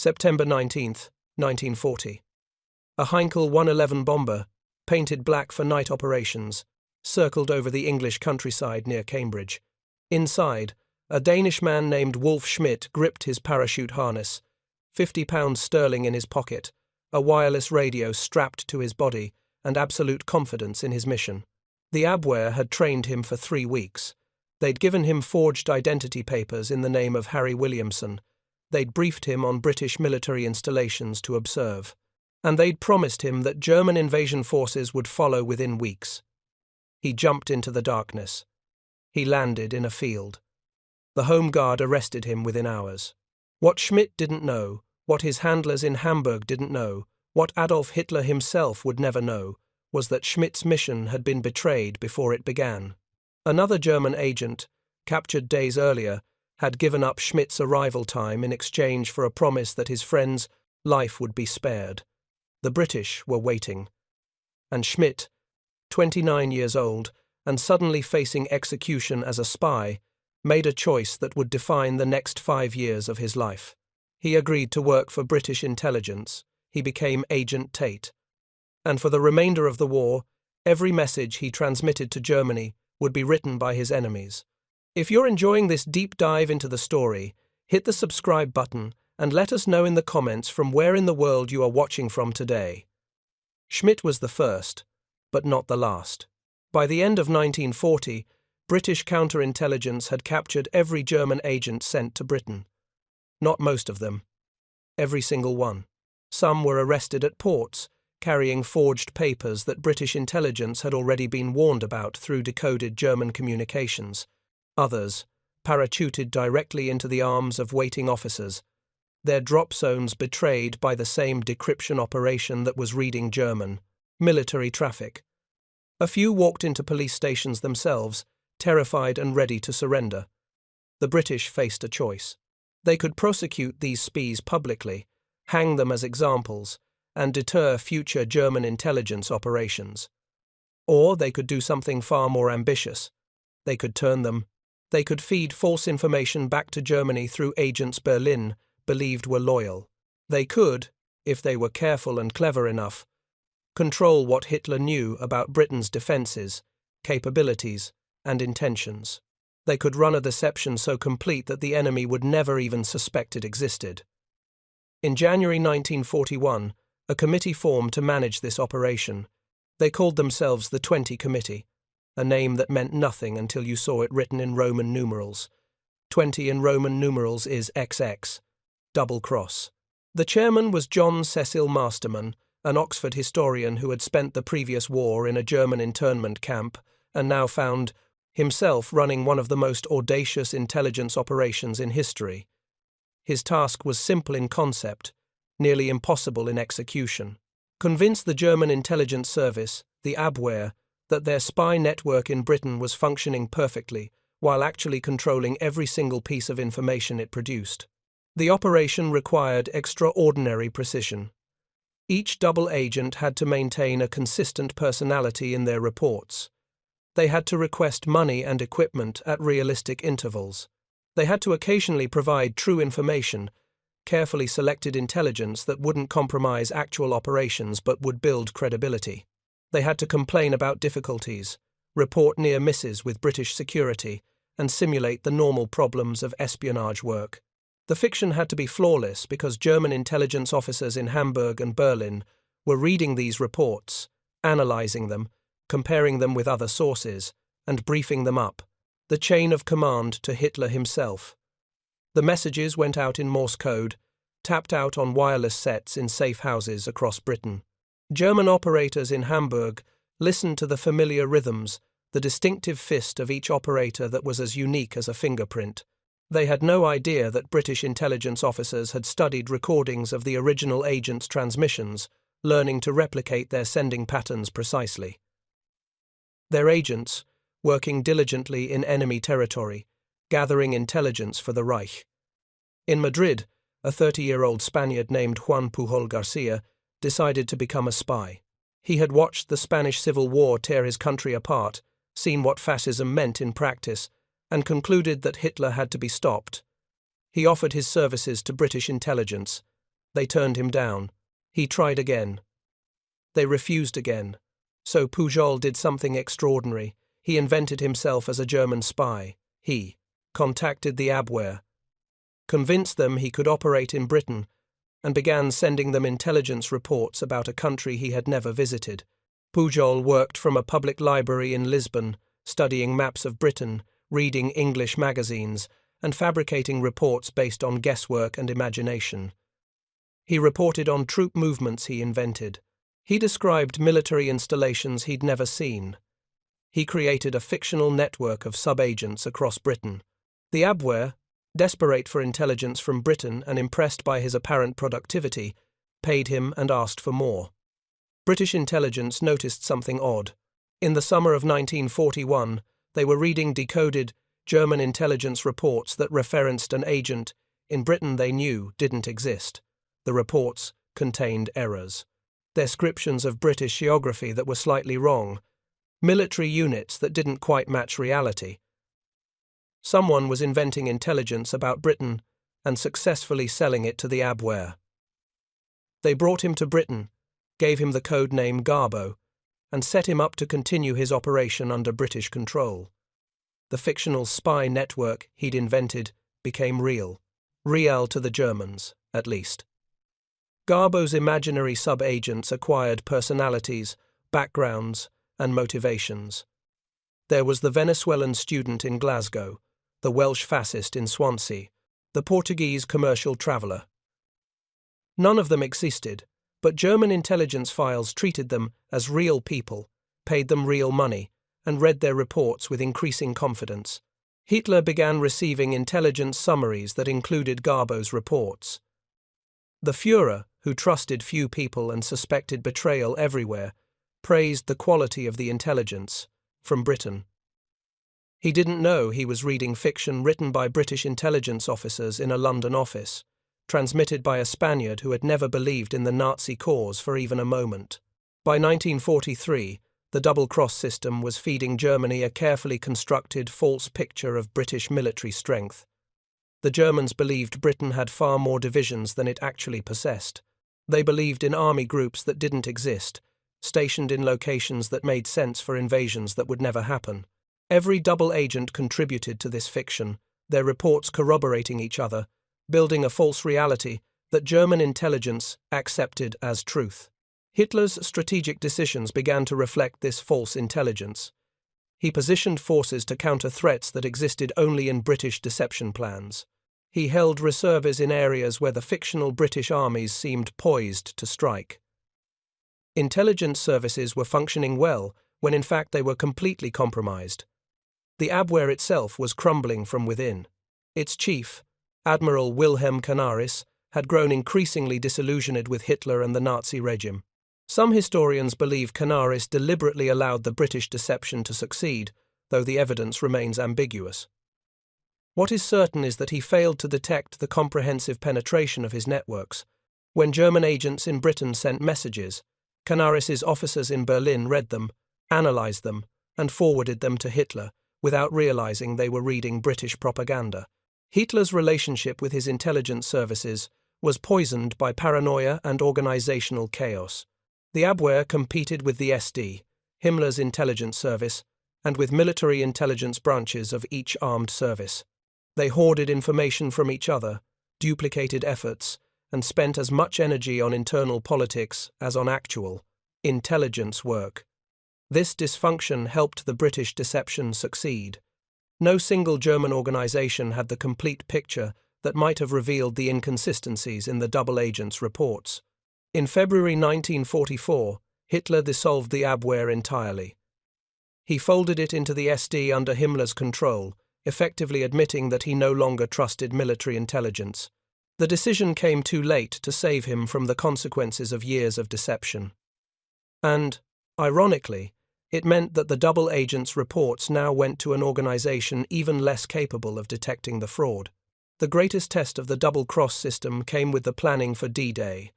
September 19th, 1940. A Heinkel 111 bomber, painted black for night operations, circled over the English countryside near Cambridge. Inside, a Danish man named Wulf Schmidt gripped his parachute harness, £50 sterling in his pocket, a wireless radio strapped to his body, and absolute confidence in his mission. The Abwehr had trained him for 3 weeks. They'd given him forged identity papers in the name of Harry Williamson. They'd briefed him on British military installations to observe. And they'd promised him that German invasion forces would follow within weeks. He jumped into the darkness. He landed in a field. The Home Guard arrested him within hours. What Schmidt didn't know, what his handlers in Hamburg didn't know, what Adolf Hitler himself would never know, was that Schmidt's mission had been betrayed before it began. Another German agent, captured days earlier, had given up Schmidt's arrival time in exchange for a promise that his friend's life would be spared. The British were waiting. And Schmidt, 29 years old, and suddenly facing execution as a spy, made a choice that would define the next 5 years of his life. He agreed to work for British intelligence. He became Agent Tate. And for the remainder of the war, every message he transmitted to Germany would be written by his enemies. If you're enjoying this deep dive into the story, hit the subscribe button and let us know in the comments from where in the world you are watching from today. Schmidt was the first, but not the last. By the end of 1940, British counterintelligence had captured every German agent sent to Britain. Not most of them. Every single one. Some were arrested at ports, carrying forged papers that British intelligence had already been warned about through decoded German communications. Others, parachuted directly into the arms of waiting officers, their drop zones betrayed by the same decryption operation that was reading German, military traffic. A few walked into police stations themselves, terrified and ready to surrender. The British faced a choice. They could prosecute these spies publicly, hang them as examples, and deter future German intelligence operations. Or they could do something far more ambitious. They could turn them. They could feed false information back to Germany through agents Berlin believed were loyal. They could, if they were careful and clever enough, control what Hitler knew about Britain's defences, capabilities, and intentions. They could run a deception so complete that the enemy would never even suspect it existed. In January 1941, a committee formed to manage this operation. They called themselves the 20 Committee, a name that meant nothing until you saw it written in Roman numerals. 20 in Roman numerals is XX, double cross. The chairman was John Cecil Masterman, an Oxford historian who had spent the previous war in a German internment camp and now found himself running one of the most audacious intelligence operations in history. His task was simple in concept, nearly impossible in execution. Convince the German intelligence service, the Abwehr, that their spy network in Britain was functioning perfectly, while actually controlling every single piece of information it produced. The operation required extraordinary precision. Each double agent had to maintain a consistent personality in their reports. They had to request money and equipment at realistic intervals. They had to occasionally provide true information, carefully selected intelligence that wouldn't compromise actual operations but would build credibility. They had to complain about difficulties, report near misses with British security, and simulate the normal problems of espionage work. The fiction had to be flawless because German intelligence officers in Hamburg and Berlin were reading these reports, analysing them, comparing them with other sources, and briefing them up, the chain of command to Hitler himself. The messages went out in Morse code, tapped out on wireless sets in safe houses across Britain. German operators in Hamburg listened to the familiar rhythms, the distinctive fist of each operator that was as unique as a fingerprint. They had no idea that British intelligence officers had studied recordings of the original agents' transmissions, learning to replicate their sending patterns precisely. Their agents, working diligently in enemy territory, gathering intelligence for the Reich. In Madrid, a 30-year-old Spaniard named Juan Pujol Garcia decided to become a spy. He had watched the Spanish Civil War tear his country apart, seen what fascism meant in practice, and concluded that Hitler had to be stopped. He offered his services to British intelligence, They turned him down. He tried again. They refused again. So Pujol did something extraordinary. He invented himself as a German spy. He contacted the Abwehr, convinced them he could operate in Britain, and began sending them intelligence reports about a country he had never visited. Pujol worked from a public library in Lisbon, studying maps of Britain, reading English magazines, and fabricating reports based on guesswork and imagination. He reported on troop movements he invented. He described military installations he'd never seen. He created a fictional network of sub-agents across Britain. The Abwehr, desperate for intelligence from Britain and impressed by his apparent productivity, paid him and asked for more. British intelligence noticed something odd. In the summer of 1941, they were reading decoded German intelligence reports that referenced an agent in Britain they knew didn't exist. The reports contained errors. Descriptions of British geography that were slightly wrong. Military units that didn't quite match reality. Someone was inventing intelligence about Britain and successfully selling it to the Abwehr. They brought him to Britain, gave him the code name Garbo, and set him up to continue his operation under British control. The fictional spy network he'd invented became real. Real to the Germans, at least. Garbo's imaginary sub-agents acquired personalities, backgrounds, and motivations. There was the Venezuelan student in Glasgow, the Welsh fascist in Swansea, the Portuguese commercial traveller. None of them existed, but German intelligence files treated them as real people, paid them real money, and read their reports with increasing confidence. Hitler began receiving intelligence summaries that included Garbo's reports. The Führer, who trusted few people and suspected betrayal everywhere, praised the quality of the intelligence from Britain. He didn't know he was reading fiction written by British intelligence officers in a London office, transmitted by a Spaniard who had never believed in the Nazi cause for even a moment. By 1943, the double-cross system was feeding Germany a carefully constructed false picture of British military strength. The Germans believed Britain had far more divisions than it actually possessed. They believed in army groups that didn't exist, stationed in locations that made sense for invasions that would never happen. Every double agent contributed to this fiction, their reports corroborating each other, building a false reality that German intelligence accepted as truth. Hitler's strategic decisions began to reflect this false intelligence. He positioned forces to counter threats that existed only in British deception plans. He held reserves in areas where the fictional British armies seemed poised to strike. Intelligence services were functioning well when in fact they were completely compromised. The Abwehr itself was crumbling from within. Its chief, Admiral Wilhelm Canaris, had grown increasingly disillusioned with Hitler and the Nazi regime. Some historians believe Canaris deliberately allowed the British deception to succeed, though the evidence remains ambiguous. What is certain is that he failed to detect the comprehensive penetration of his networks. When German agents in Britain sent messages, Canaris's officers in Berlin read them, analysed them, and forwarded them to Hitler, without realising they were reading British propaganda. Hitler's relationship with his intelligence services was poisoned by paranoia and organisational chaos. The Abwehr competed with the SD, Himmler's intelligence service, and with military intelligence branches of each armed service. They hoarded information from each other, duplicated efforts, and spent as much energy on internal politics as on actual intelligence work. This dysfunction helped the British deception succeed. No single German organisation had the complete picture that might have revealed the inconsistencies in the double agents' reports. In February 1944, Hitler dissolved the Abwehr entirely. He folded it into the SD under Himmler's control, effectively admitting that he no longer trusted military intelligence. The decision came too late to save him from the consequences of years of deception. And, ironically, it meant that the double agents' reports now went to an organisation even less capable of detecting the fraud. The greatest test of the double-cross system came with the planning for D-Day.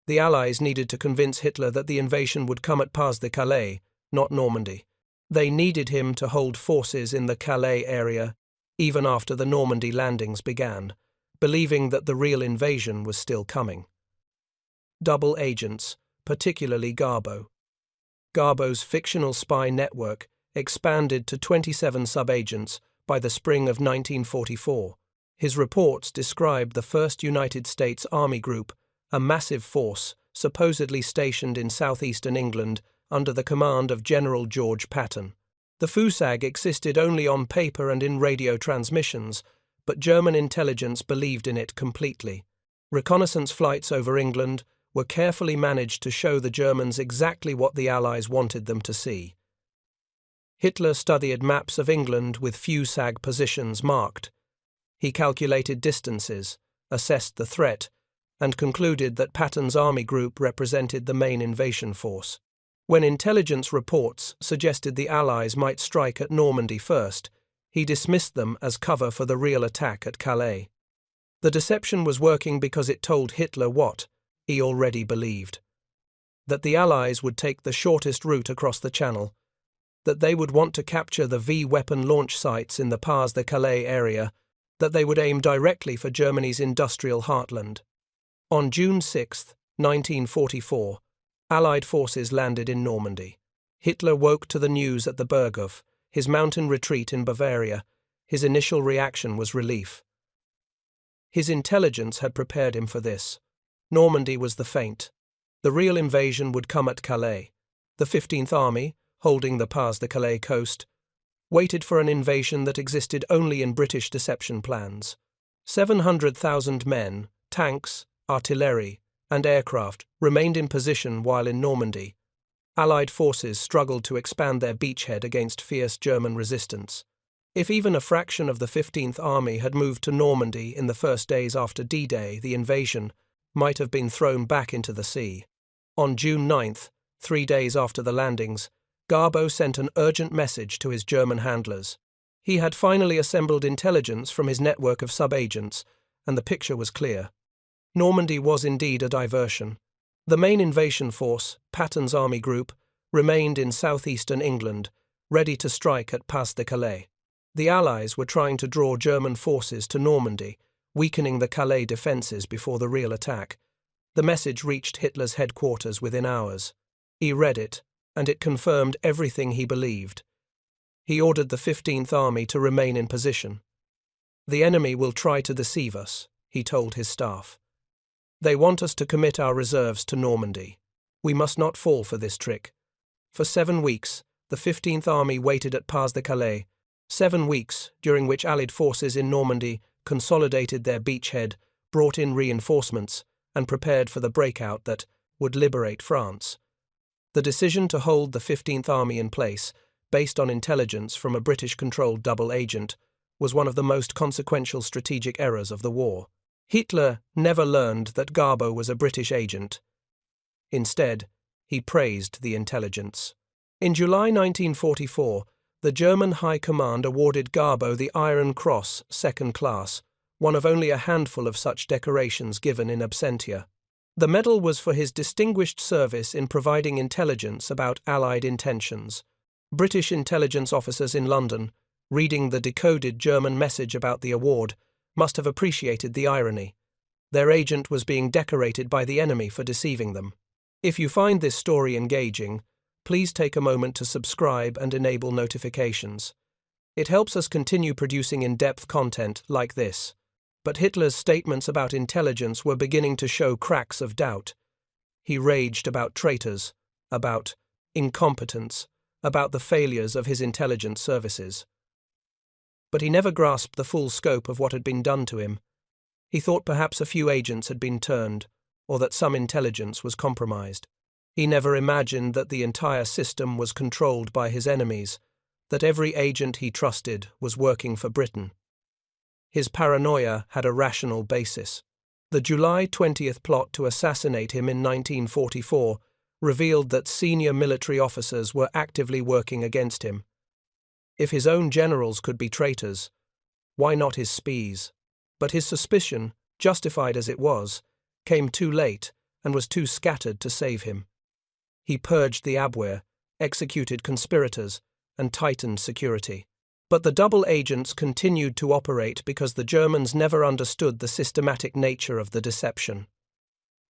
The Allies needed to convince Hitler that the invasion would come at Pas-de-Calais, not Normandy. They needed him to hold forces in the Calais area, even after the Normandy landings began, believing that the real invasion was still coming. double agents, particularly Garbo. Garbo's fictional spy network expanded to 27 sub-agents by the spring of 1944. His reports describe the 1st United States Army Group, a massive force supposedly stationed in southeastern England under the command of General George Patton. The FUSAG existed only on paper and in radio transmissions, but German intelligence believed in it completely. Reconnaissance flights over England were carefully managed to show the Germans exactly what the Allies wanted them to see. Hitler studied maps of England with FUSAG positions marked. He calculated distances, assessed the threat, and concluded that Patton's army group represented the main invasion force. When intelligence reports suggested the Allies might strike at Normandy first, he dismissed them as cover for the real attack at Calais. The deception was working because it told Hitler what he already believed: that the Allies would take the shortest route across the Channel, that they would want to capture the V-weapon launch sites in the Pas-de-Calais area, that they would aim directly for Germany's industrial heartland. On June 6, 1944, Allied forces landed in Normandy. Hitler woke to the news at the Berghof, his mountain retreat in Bavaria. His initial reaction was relief. His intelligence had prepared him for this. Normandy was the feint. The real invasion would come at Calais. The 15th Army, holding the Pas-de-Calais coast, waited for an invasion that existed only in British deception plans. 700,000 men, tanks, artillery, and aircraft remained in position while in Normandy. Allied forces struggled to expand their beachhead against fierce German resistance. If even a fraction of the 15th Army had moved to Normandy in the first days after D-Day, the invasion might have been thrown back into the sea. On June 9th, 3 days after the landings, Garbo sent an urgent message to his German handlers. He had finally assembled intelligence from his network of sub-agents, and the picture was clear. Normandy was indeed a diversion. The main invasion force, Patton's army group, remained in southeastern England, ready to strike at Pas-de-Calais. The Allies were trying to draw German forces to Normandy, weakening the Calais defences before the real attack. The message reached Hitler's headquarters within hours. He read it, and it confirmed everything he believed. He ordered the 15th Army to remain in position. "The enemy will try to deceive us," he told his staff. "They want us to commit our reserves to Normandy. We must not fall for this trick." For 7 weeks, the 15th Army waited at Pas-de-Calais, 7 weeks during which Allied forces in Normandy consolidated their beachhead, brought in reinforcements, and prepared for the breakout that would liberate France. The decision to hold the 15th Army in place, based on intelligence from a British-controlled double agent, was one of the most consequential strategic errors of the war. Hitler never learned that Garbo was a British agent. Instead, he praised the intelligence. In July 1944, the German High Command awarded Garbo the Iron Cross, 2nd class, one of only a handful of such decorations given in absentia. The medal was for his distinguished service in providing intelligence about Allied intentions. British intelligence officers in London, reading the decoded German message about the award, must have appreciated the irony. Their agent was being decorated by the enemy for deceiving them. If you find this story engaging, please take a moment to subscribe and enable notifications. It helps us continue producing in-depth content like this. But Hitler's statements about intelligence were beginning to show cracks of doubt. He raged about traitors, about incompetence, about the failures of his intelligence services. But he never grasped the full scope of what had been done to him. He thought perhaps a few agents had been turned, or that some intelligence was compromised. He never imagined that the entire system was controlled by his enemies, that every agent he trusted was working for Britain. His paranoia had a rational basis. The July 20th plot to assassinate him in 1944 revealed that senior military officers were actively working against him. If his own generals could be traitors, why not his spies? But his suspicion, justified as it was, came too late and was too scattered to save him. He purged the Abwehr, executed conspirators, and tightened security. But the double agents continued to operate because the Germans never understood the systematic nature of the deception.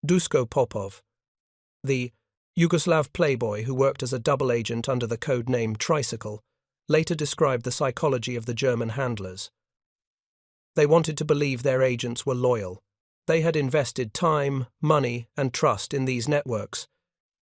Duško Popov, the Yugoslav playboy who worked as a double agent under the code name Tricycle, later described the psychology of the German handlers. They wanted to believe their agents were loyal. They had invested time, money, and trust in these networks.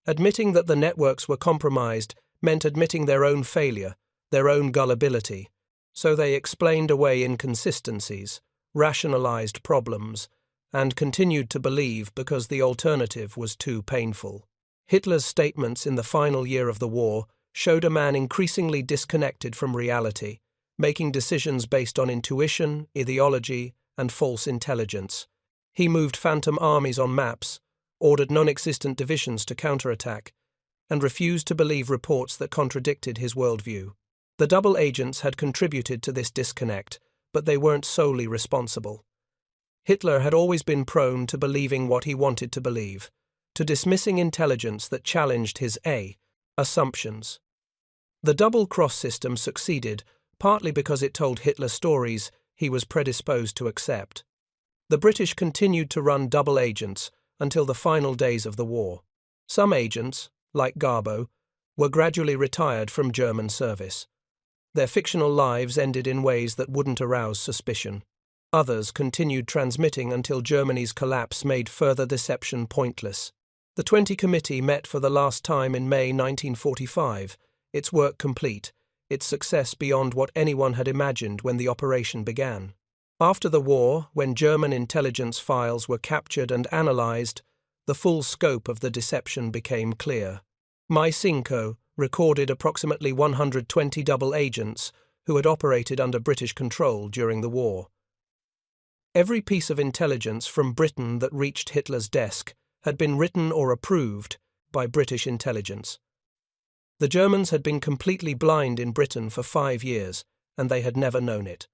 Admitting that the networks were compromised meant admitting their own failure, their own gullibility. So they explained away inconsistencies, rationalized problems, and continued to believe because the alternative was too painful. Hitler's statements in the final year of the war showed a man increasingly disconnected from reality, making decisions based on intuition, ideology, and false intelligence. He moved phantom armies on maps, ordered non-existent divisions to counterattack, and refused to believe reports that contradicted his worldview. The double agents had contributed to this disconnect, but they weren't solely responsible. Hitler had always been prone to believing what he wanted to believe, to dismissing intelligence that challenged his assumptions. The double-cross system succeeded, partly because it told Hitler stories he was predisposed to accept. The British continued to run double agents until the final days of the war. Some agents, like Garbo, were gradually retired from German service. Their fictional lives ended in ways that wouldn't arouse suspicion. Others continued transmitting until Germany's collapse made further deception pointless. The 20 Committee met for the last time in May 1945, its work complete, its success beyond what anyone had imagined when the operation began. After the war, when German intelligence files were captured and analyzed, the full scope of the deception became clear. My5 recorded approximately 120 double agents who had operated under British control during the war. Every piece of intelligence from Britain that reached Hitler's desk had been written or approved by British intelligence. The Germans had been completely blind in Britain for 5 years, and they had never known it.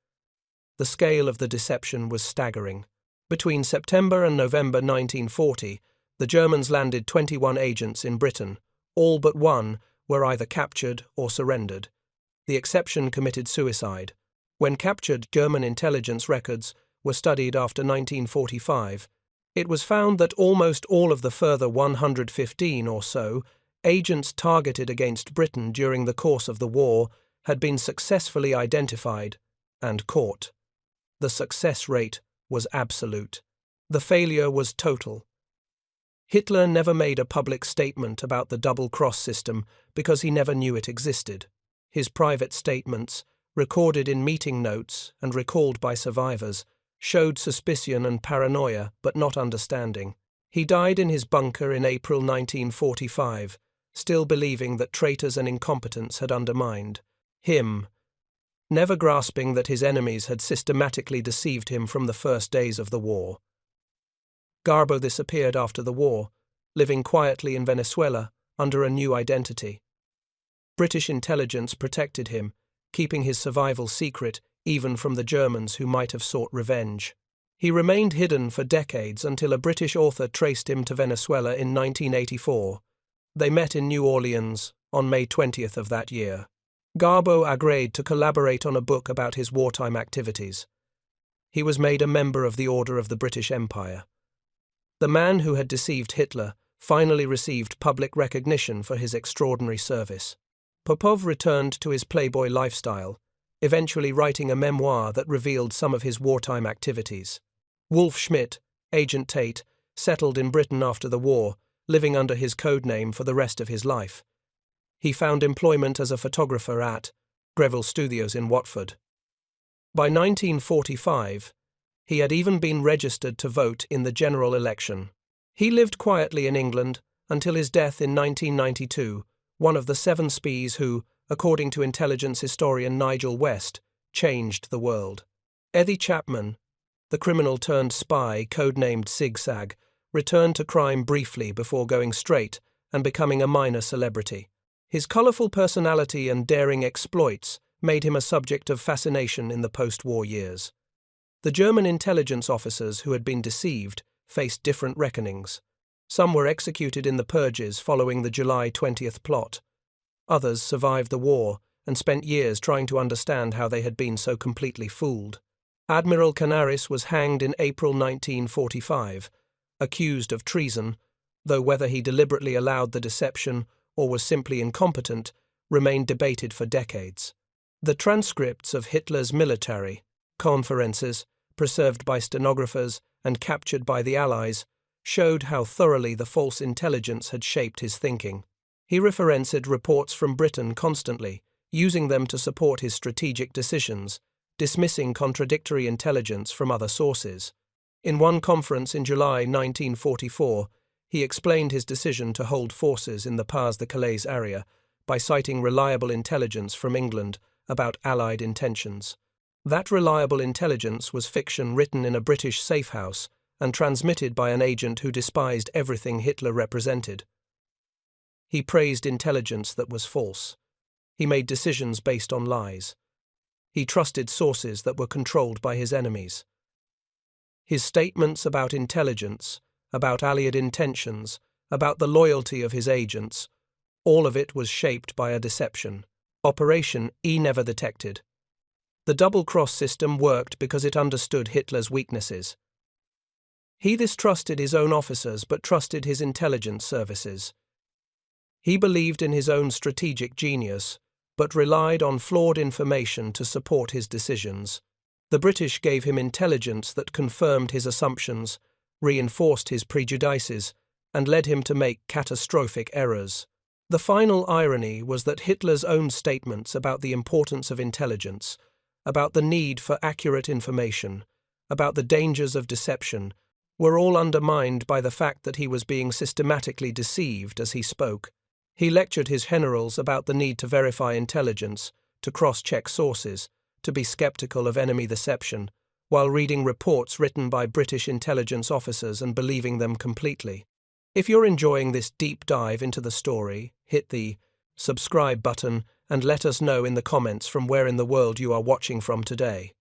The scale of the deception was staggering. Between September and November 1940, the Germans landed 21 agents in Britain. All but one were either captured or surrendered. The exception committed suicide. When captured, German intelligence records were studied after 1945. It was found that almost all of the further 115 or so agents targeted against Britain during the course of the war had been successfully identified and caught. The success rate was absolute. The failure was total. Hitler never made a public statement about the double-cross system because he never knew it existed. His private statements, recorded in meeting notes and recalled by survivors, showed suspicion and paranoia but not understanding. He died in his bunker in April 1945, still believing that traitors and incompetence had undermined him, never grasping that his enemies had systematically deceived him from the first days of the war. Garbo disappeared after the war, living quietly in Venezuela under a new identity. British intelligence protected him, keeping his survival secret even from the Germans who might have sought revenge. He remained hidden for decades until a British author traced him to Venezuela in 1984. They met in New Orleans on May 20th of that year. Garbo agreed to collaborate on a book about his wartime activities. He was made a member of the Order of the British Empire. The man who had deceived Hitler finally received public recognition for his extraordinary service. Popov returned to his playboy lifestyle, eventually writing a memoir that revealed some of his wartime activities. Wulf Schmidt, Agent Tate, settled in Britain after the war, living under his code name for the rest of his life. He found employment as a photographer at Greville Studios in Watford. By 1945, he had even been registered to vote in the general election. He lived quietly in England until his death in 1992, one of the 7 spies who, according to intelligence historian Nigel West, changed the world. Eddie Chapman, the criminal-turned-spy codenamed Zigzag, returned to crime briefly before going straight and becoming a minor celebrity. His colourful personality and daring exploits made him a subject of fascination in the post-war years. The German intelligence officers who had been deceived faced different reckonings. Some were executed in the purges following the July 20th plot. Others survived the war and spent years trying to understand how they had been so completely fooled. Admiral Canaris was hanged in April 1945, accused of treason, though whether he deliberately allowed the deception or was simply incompetent remained debated for decades. The transcripts of Hitler's military conferences, preserved by stenographers and captured by the Allies, showed how thoroughly the false intelligence had shaped his thinking. He referenced reports from Britain constantly, using them to support his strategic decisions, dismissing contradictory intelligence from other sources. In one conference in July 1944, he explained his decision to hold forces in the Pas-de-Calais area by citing reliable intelligence from England about Allied intentions. That reliable intelligence was fiction written in a British safe house and transmitted by an agent who despised everything Hitler represented. He praised intelligence that was false. He made decisions based on lies. He trusted sources that were controlled by his enemies. His statements about intelligence, about Allied intentions, about the loyalty of his agents, all of it was shaped by a deception. Operation E never detected. The double-cross system worked because it understood Hitler's weaknesses. He distrusted his own officers but trusted his intelligence services. He believed in his own strategic genius, but relied on flawed information to support his decisions. The British gave him intelligence that confirmed his assumptions, reinforced his prejudices, and led him to make catastrophic errors. The final irony was that Hitler's own statements about the importance of intelligence, about the need for accurate information, about the dangers of deception, were all undermined by the fact that he was being systematically deceived as he spoke. He lectured his generals about the need to verify intelligence, to cross-check sources, to be skeptical of enemy deception, while reading reports written by British intelligence officers and believing them completely. If you're enjoying this deep dive into the story, hit the subscribe button and let us know in the comments from where in the world you are watching from today.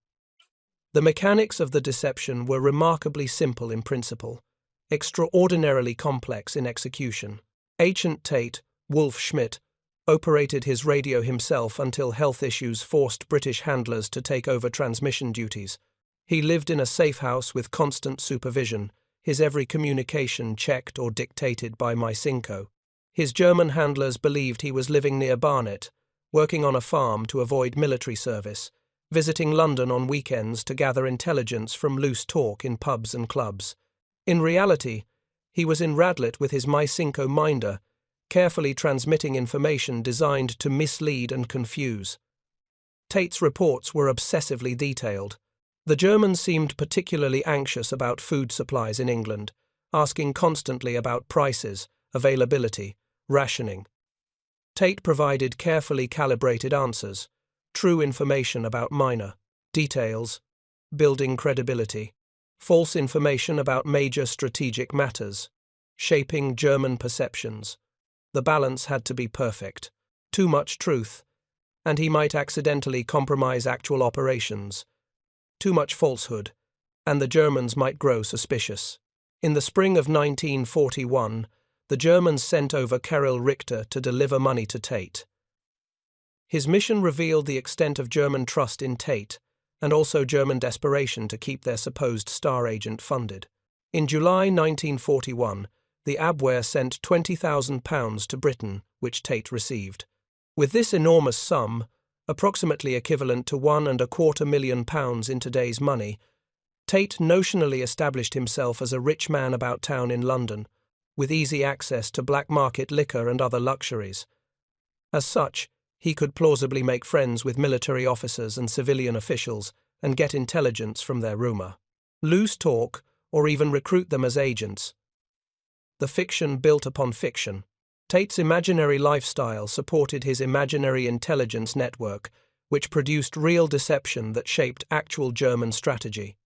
The mechanics of the deception were remarkably simple in principle, extraordinarily complex in execution. Agent Tate, Wulf Schmidt, operated his radio himself until health issues forced British handlers to take over transmission duties. He lived in a safe house with constant supervision, his every communication checked or dictated by Mycinco. His German handlers believed he was living near Barnet, working on a farm to avoid military service, visiting London on weekends to gather intelligence from loose talk in pubs and clubs. In reality, he was in Radlett with his Mycinco minder, carefully transmitting information designed to mislead and confuse. Tate's reports were obsessively detailed. The Germans seemed particularly anxious about food supplies in England, asking constantly about prices, availability, rationing. Tate provided carefully calibrated answers, true information about minor details, building credibility, false information about major strategic matters, shaping German perceptions. The balance had to be perfect. Too much truth, and he might accidentally compromise actual operations. Too much falsehood, and the Germans might grow suspicious. In the spring of 1941, the Germans sent over Kirill Richter to deliver money to Tate. His mission revealed the extent of German trust in Tate, and also German desperation to keep their supposed star agent funded. In July 1941, the Abwehr sent £20,000 to Britain, which Tate received. With this enormous sum, approximately equivalent to £1.25 million in today's money, Tate notionally established himself as a rich man about town in London, with easy access to black market liquor and other luxuries. As such, he could plausibly make friends with military officers and civilian officials and get intelligence from their rumour. Loose talk, or even recruit them as agents. The fiction built upon fiction. Tate's imaginary lifestyle supported his imaginary intelligence network, which produced real deception that shaped actual German strategy.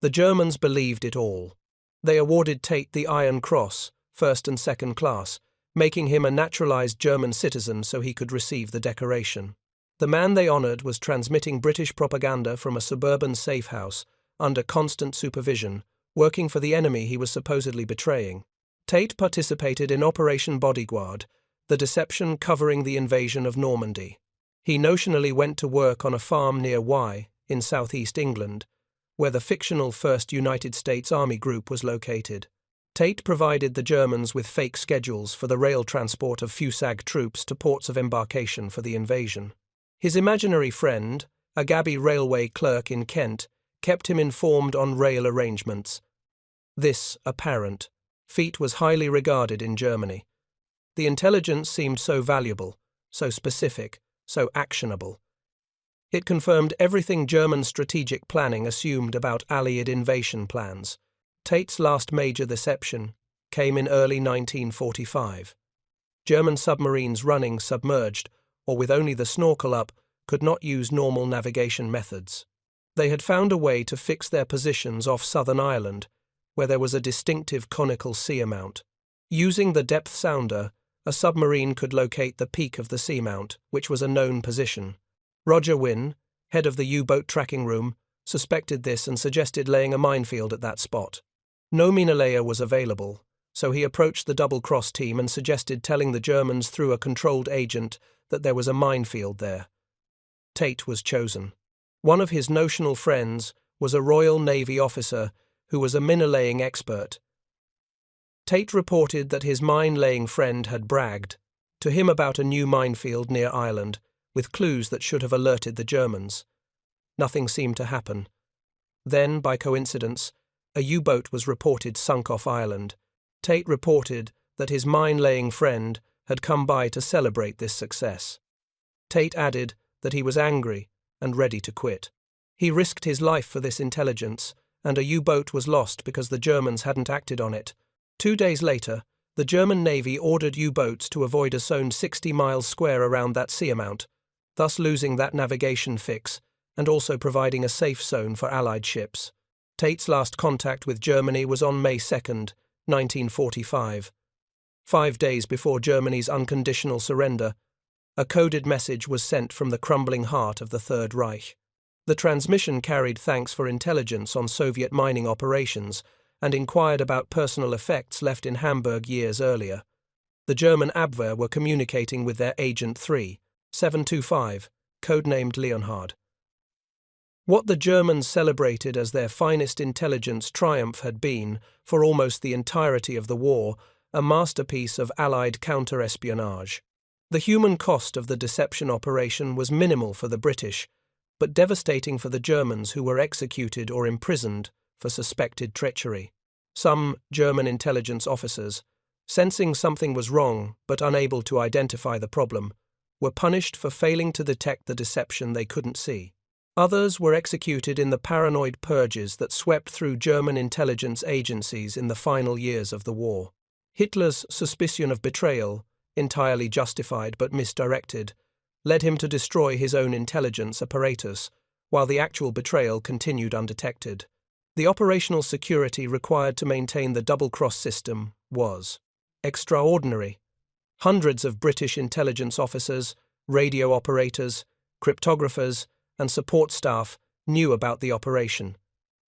The Germans believed it all. They awarded Tate the Iron Cross, first and second class, making him a naturalized German citizen so he could receive the decoration. The man they honored was transmitting British propaganda from a suburban safe house, under constant supervision, working for the enemy he was supposedly betraying. Tate participated in Operation Bodyguard, the deception covering the invasion of Normandy. He notionally went to work on a farm near Wye, in southeast England, where the fictional 1st United States Army Group was located. Tate provided the Germans with fake schedules for the rail transport of Fusag troops to ports of embarkation for the invasion. His imaginary friend, a Gaby railway clerk in Kent, kept him informed on rail arrangements. This apparent feat was highly regarded in Germany. The intelligence seemed so valuable, so specific, so actionable. It confirmed everything German strategic planning assumed about Allied invasion plans. Tate's last major deception came in early 1945. German submarines running submerged, or with only the snorkel up, could not use normal navigation methods. They had found a way to fix their positions off Southern Ireland, where there was a distinctive conical seamount. Using the depth sounder, a submarine could locate the peak of the seamount, which was a known position. Roger Wynne, head of the U-boat tracking room, suspected this and suggested laying a minefield at that spot. No mina layer was available, so he approached the double-cross team and suggested telling the Germans through a controlled agent that there was a minefield there. Tate was chosen. One of his notional friends was a Royal Navy officer who was a mina-laying expert. Tate reported that his mine-laying friend had bragged to him about a new minefield near Ireland, with clues that should have alerted the Germans. Nothing seemed to happen. Then, by coincidence, a U-boat was reported sunk off Ireland. Tate reported that his mine-laying friend had come by to celebrate this success. Tate added that he was angry and ready to quit. He risked his life for this intelligence, and a U-boat was lost because the Germans hadn't acted on it. 2 days later, the German Navy ordered U-boats to avoid a zone 60 miles square around that seamount, thus losing that navigation fix and also providing a safe zone for Allied ships. Tate's last contact with Germany was on May 2, 1945. 5 days before Germany's unconditional surrender, a coded message was sent from the crumbling heart of the Third Reich. The transmission carried thanks for intelligence on Soviet mining operations and inquired about personal effects left in Hamburg years earlier. The German Abwehr were communicating with their Agent 725, codenamed Leonhard. What the Germans celebrated as their finest intelligence triumph had been, for almost the entirety of the war, a masterpiece of Allied counter-espionage. The human cost of the deception operation was minimal for the British, but devastating for the Germans who were executed or imprisoned for suspected treachery. Some German intelligence officers, sensing something was wrong but unable to identify the problem, were punished for failing to detect the deception they couldn't see. Others were executed in the paranoid purges that swept through German intelligence agencies in the final years of the war. Hitler's suspicion of betrayal, entirely justified but misdirected, led him to destroy his own intelligence apparatus, while the actual betrayal continued undetected. The operational security required to maintain the double-cross system was extraordinary. Hundreds of British intelligence officers, radio operators, cryptographers, and support staff knew about the operation.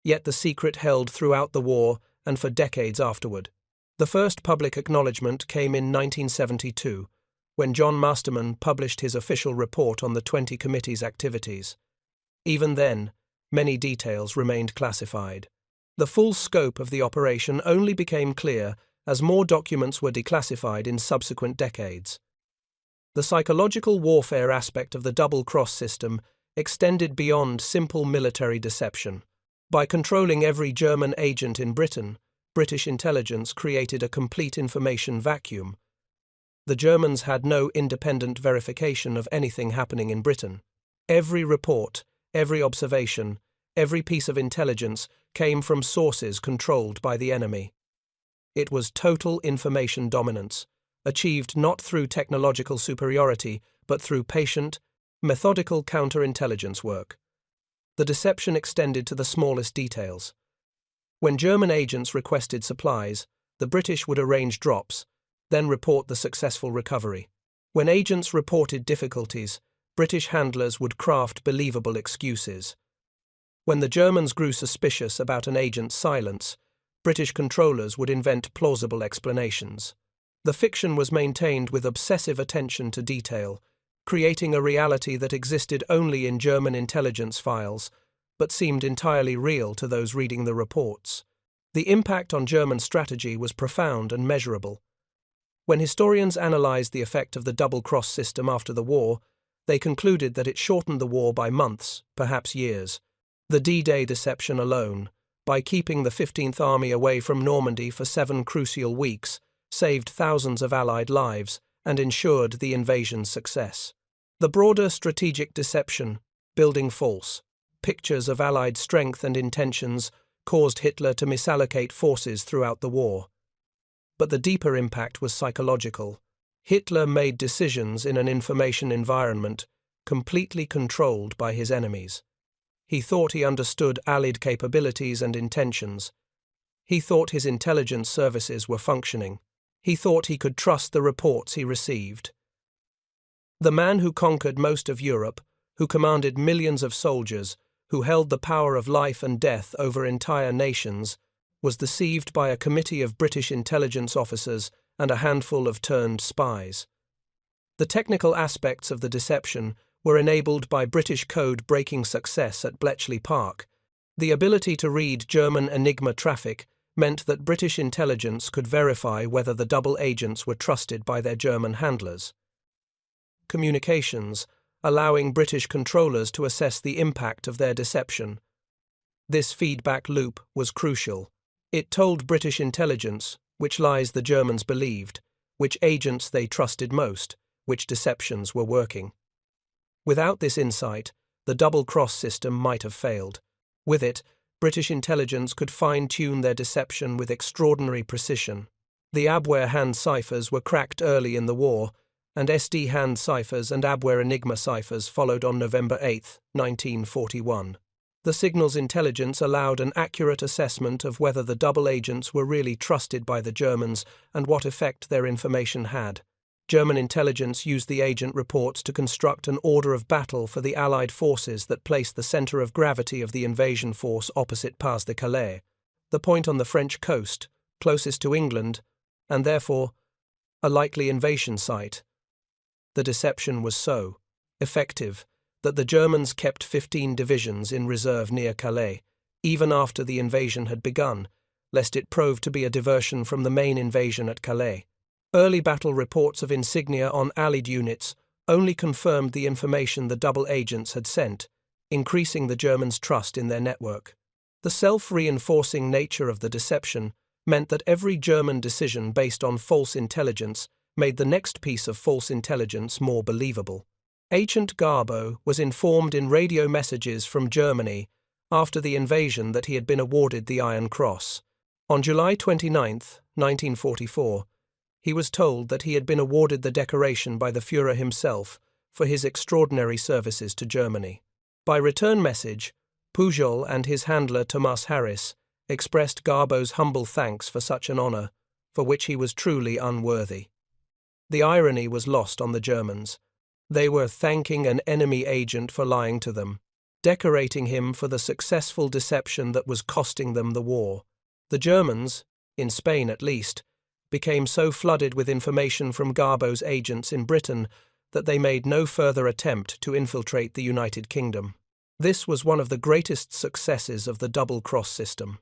Yet the secret held throughout the war and for decades afterward. The first public acknowledgement came in 1972, when John Masterman published his official report on the 20 committee's activities. Even then, many details remained classified. The full scope of the operation only became clear as more documents were declassified in subsequent decades. The psychological warfare aspect of the double-cross system extended beyond simple military deception. By controlling every German agent in Britain, British intelligence created a complete information vacuum. The Germans had no independent verification of anything happening in Britain. Every report, every observation, every piece of intelligence came from sources controlled by the enemy. It was total information dominance, achieved not through technological superiority, but through patient, methodical counterintelligence work. The deception extended to the smallest details. When German agents requested supplies, the British would arrange drops, then report the successful recovery. When agents reported difficulties, British handlers would craft believable excuses. When the Germans grew suspicious about an agent's silence, British controllers would invent plausible explanations. The fiction was maintained with obsessive attention to detail, creating a reality that existed only in German intelligence files, but seemed entirely real to those reading the reports. The impact on German strategy was profound and measurable. When historians analyzed the effect of the double-cross system after the war, they concluded that it shortened the war by months, perhaps years. The D-Day deception alone, by keeping the 15th Army away from Normandy for 7 crucial weeks, saved thousands of Allied lives and ensured the invasion's success. The broader strategic deception, building false pictures of Allied strength and intentions, caused Hitler to misallocate forces throughout the war. But the deeper impact was psychological. Hitler made decisions in an information environment completely controlled by his enemies. He thought he understood Allied capabilities and intentions. He thought his intelligence services were functioning. He thought he could trust the reports he received. The man who conquered most of Europe, who commanded millions of soldiers, who held the power of life and death over entire nations, was deceived by a committee of British intelligence officers and a handful of turned spies. The technical aspects of the deception were enabled by British code-breaking success at Bletchley Park. The ability to read German Enigma traffic meant that British intelligence could verify whether the double agents were trusted by their German handlers. Communications, allowing British controllers to assess the impact of their deception. This feedback loop was crucial. It told British intelligence which lies the Germans believed, which agents they trusted most, which deceptions were working. Without this insight, the double-cross system might have failed. With it, British intelligence could fine-tune their deception with extraordinary precision. The Abwehr hand ciphers were cracked early in the war, and SD hand ciphers and Abwehr Enigma ciphers followed on November 8, 1941. The signals intelligence allowed an accurate assessment of whether the double agents were really trusted by the Germans and what effect their information had. German intelligence used the agent reports to construct an order of battle for the Allied forces that placed the center of gravity of the invasion force opposite Pas de Calais, the point on the French coast, closest to England, and therefore a likely invasion site. The deception was so effective that the Germans kept 15 divisions in reserve near Calais, even after the invasion had begun, lest it prove to be a diversion from the main invasion at Calais. Early battle reports of insignia on Allied units only confirmed the information the double agents had sent, increasing the Germans' trust in their network. The self-reinforcing nature of the deception meant that every German decision based on false intelligence made the next piece of false intelligence more believable. Agent Garbo was informed in radio messages from Germany after the invasion that he had been awarded the Iron Cross. On July 29, 1944, he was told that he had been awarded the decoration by the Führer himself for his extraordinary services to Germany. By return message, Pujol and his handler Thomas Harris expressed Garbo's humble thanks for such an honor, for which he was truly unworthy. The irony was lost on the Germans. They were thanking an enemy agent for lying to them, decorating him for the successful deception that was costing them the war. The Germans, in Spain at least, became so flooded with information from Garbo's agents in Britain that they made no further attempt to infiltrate the United Kingdom. This was one of the greatest successes of the double-cross system.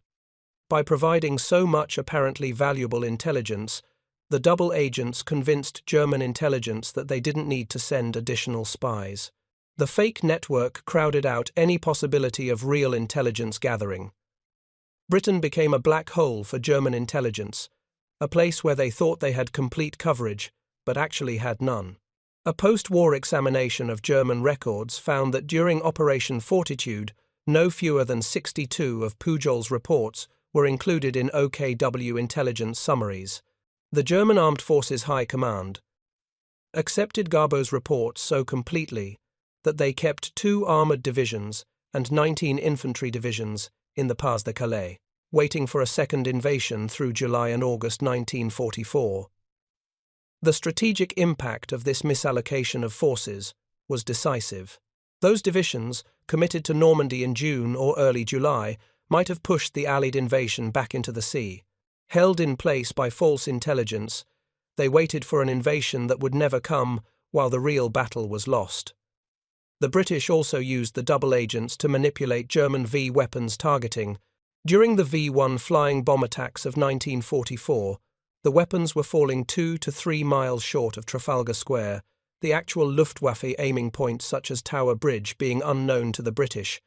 By providing so much apparently valuable intelligence, the double agents convinced German intelligence that they didn't need to send additional spies. The fake network crowded out any possibility of real intelligence gathering. Britain became a black hole for German intelligence, a place where they thought they had complete coverage, but actually had none. A post-war examination of German records found that during Operation Fortitude, no fewer than 62 of Pujol's reports were included in OKW intelligence summaries. The German Armed Forces High Command accepted Garbo's reports so completely that they kept 2 armored divisions and 19 infantry divisions in the Pas de Calais, waiting for a second invasion through July and August 1944. The strategic impact of this misallocation of forces was decisive. Those divisions, committed to Normandy in June or early July, might have pushed the Allied invasion back into the sea. Held in place by false intelligence, they waited for an invasion that would never come while the real battle was lost. The British also used the double agents to manipulate German V weapons targeting, During the V-1 flying bomb attacks of 1944, the weapons were falling 2 to 3 miles short of Trafalgar Square, the actual Luftwaffe aiming points such as Tower Bridge being unknown to the British.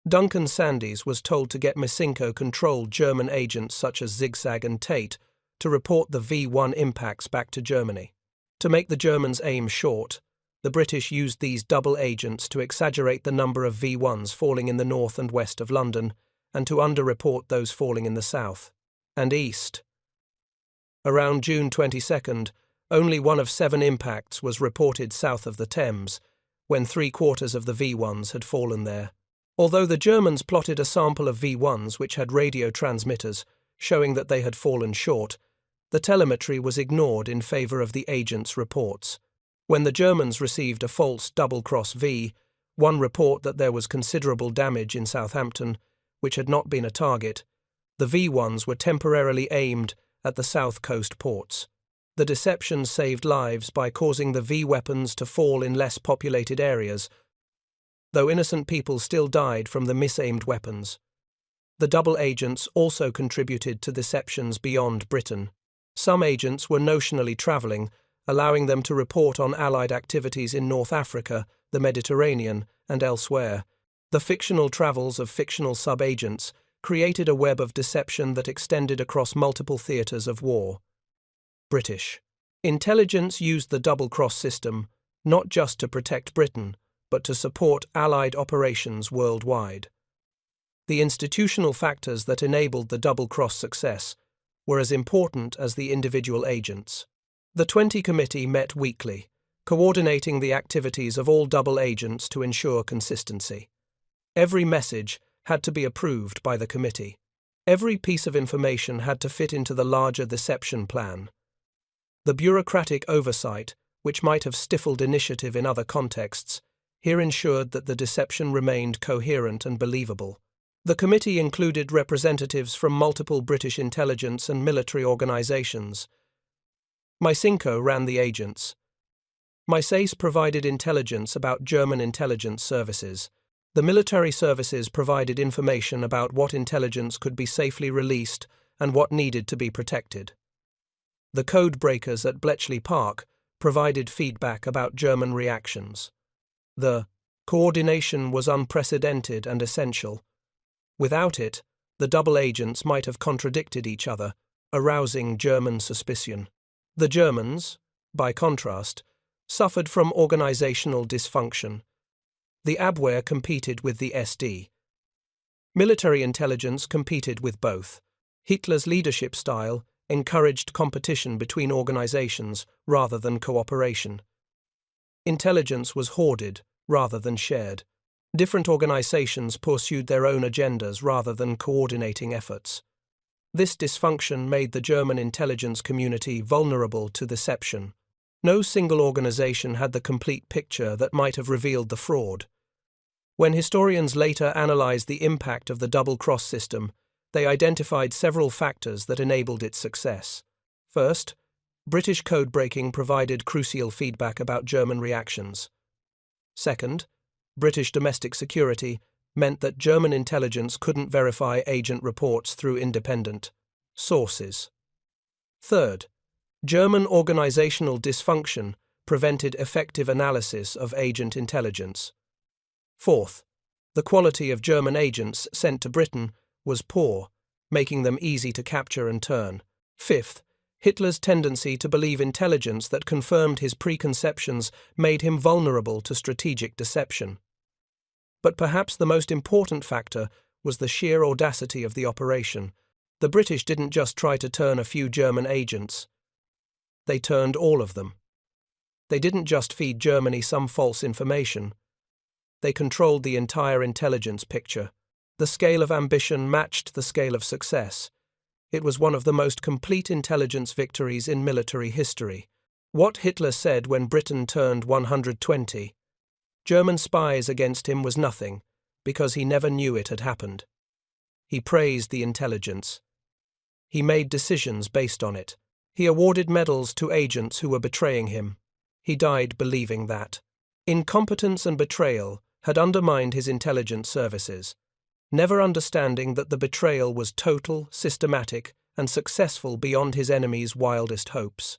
Duncan Sandys was told to get Misinko-controlled German agents such as Zigzag and Tate to report the V-1 impacts back to Germany. To make the Germans aim short, the British used these double agents to exaggerate the number of V-1s falling in the north and west of London, and to underreport those falling in the south and east. Around June 22nd, only one of 7 impacts was reported south of the Thames, when 3/4 of the V-1s had fallen there. Although the Germans plotted a sample of V-1s which had radio transmitters showing that they had fallen short, the telemetry was ignored in favour of the agents' reports. When the Germans received a false double-cross V, one report that there was considerable damage in Southampton, which had not been a target, the V-1s were temporarily aimed at the south coast ports. The deception saved lives by causing the V-weapons to fall in less populated areas, though innocent people still died from the misaimed weapons. The double agents also contributed to deceptions beyond Britain. Some agents were notionally travelling, allowing them to report on Allied activities in North Africa, the Mediterranean, and elsewhere. The fictional travels of fictional sub-agents created a web of deception that extended across multiple theatres of war. British intelligence used the double-cross system not just to protect Britain, but to support Allied operations worldwide. The institutional factors that enabled the double-cross success were as important as the individual agents. The 20 Committee met weekly, coordinating the activities of all double agents to ensure consistency. Every message had to be approved by the committee. Every piece of information had to fit into the larger deception plan. The bureaucratic oversight, which might have stifled initiative in other contexts, here ensured that the deception remained coherent and believable. The committee included representatives from multiple British intelligence and military organisations. Misinko ran the agents. Misace provided intelligence about German intelligence services. The military services provided information about what intelligence could be safely released and what needed to be protected. The code breakers at Bletchley Park provided feedback about German reactions. The coordination was unprecedented and essential. Without it, the double agents might have contradicted each other, arousing German suspicion. The Germans, by contrast, suffered from organizational dysfunction. The Abwehr competed with the SD. Military intelligence competed with both. Hitler's leadership style encouraged competition between organizations rather than cooperation. Intelligence was hoarded rather than shared. Different organizations pursued their own agendas rather than coordinating efforts. This dysfunction made the German intelligence community vulnerable to deception. No single organization had the complete picture that might have revealed the fraud. When historians later analyzed the impact of the double-cross system, they identified several factors that enabled its success. First, British code-breaking provided crucial feedback about German reactions. Second, British domestic security meant that German intelligence couldn't verify agent reports through independent sources. Third, German organizational dysfunction prevented effective analysis of agent intelligence. Fourth, the quality of German agents sent to Britain was poor, making them easy to capture and turn. Fifth, Hitler's tendency to believe intelligence that confirmed his preconceptions made him vulnerable to strategic deception. But perhaps the most important factor was the sheer audacity of the operation. The British didn't just try to turn a few German agents. They turned all of them. They didn't just feed Germany some false information. They controlled the entire intelligence picture. The scale of ambition matched the scale of success. It was one of the most complete intelligence victories in military history. What Hitler said when Britain turned 120 German spies against him was nothing, because he never knew it had happened. He praised the intelligence. He made decisions based on it. He awarded medals to agents who were betraying him. He died believing that incompetence and betrayal had undermined his intelligence services. never understanding that the betrayal was total, systematic, and successful beyond his enemy's wildest hopes.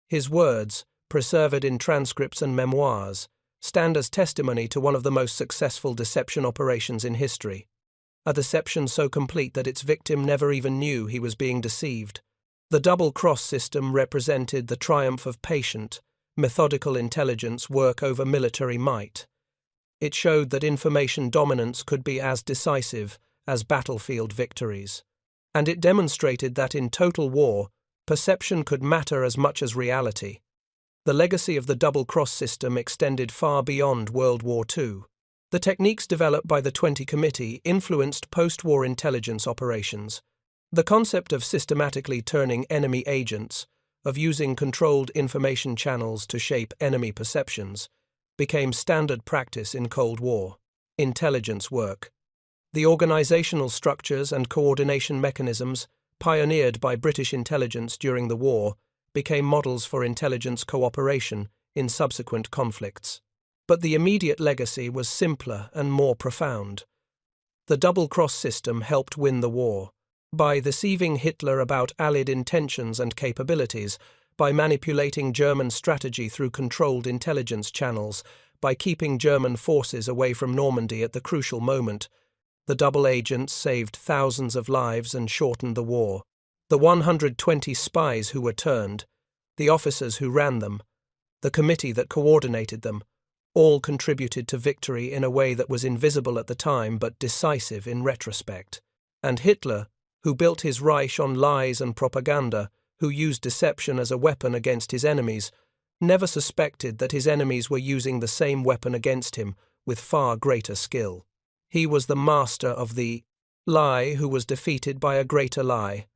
His words, preserved in transcripts and memoirs, stand as testimony to one of the most successful deception operations in history. A deception so complete that its victim never even knew he was being deceived. The double-cross system represented the triumph of patient, methodical intelligence work over military might. It showed that information dominance could be as decisive as battlefield victories. And it demonstrated that in total war, perception could matter as much as reality. The legacy of the double-cross system extended far beyond World War II. The techniques developed by the 20 Committee influenced post-war intelligence operations. The concept of systematically turning enemy agents, of using controlled information channels to shape enemy perceptions, became standard practice in Cold War intelligence work. The organizational structures and coordination mechanisms pioneered by British intelligence during the war became models for intelligence cooperation in subsequent conflicts. But the immediate legacy was simpler and more profound. The double-cross system helped win the war. By deceiving Hitler about Allied intentions and capabilities, by manipulating German strategy through controlled intelligence channels, by keeping German forces away from Normandy at the crucial moment, the double agents saved thousands of lives and shortened the war. The 120 spies who were turned, the officers who ran them, the committee that coordinated them, all contributed to victory in a way that was invisible at the time but decisive in retrospect. And Hitler, who built his Reich on lies and propaganda, who used deception as a weapon against his enemies, never suspected that his enemies were using the same weapon against him with far greater skill. He was the master of the lie who was defeated by a greater lie,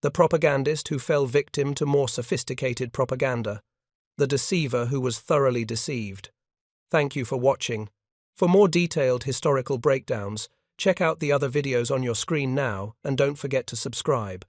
the propagandist who fell victim to more sophisticated propaganda, the deceiver who was thoroughly deceived. Thank you for watching. For more detailed historical breakdowns, check out the other videos on your screen now and don't forget to subscribe.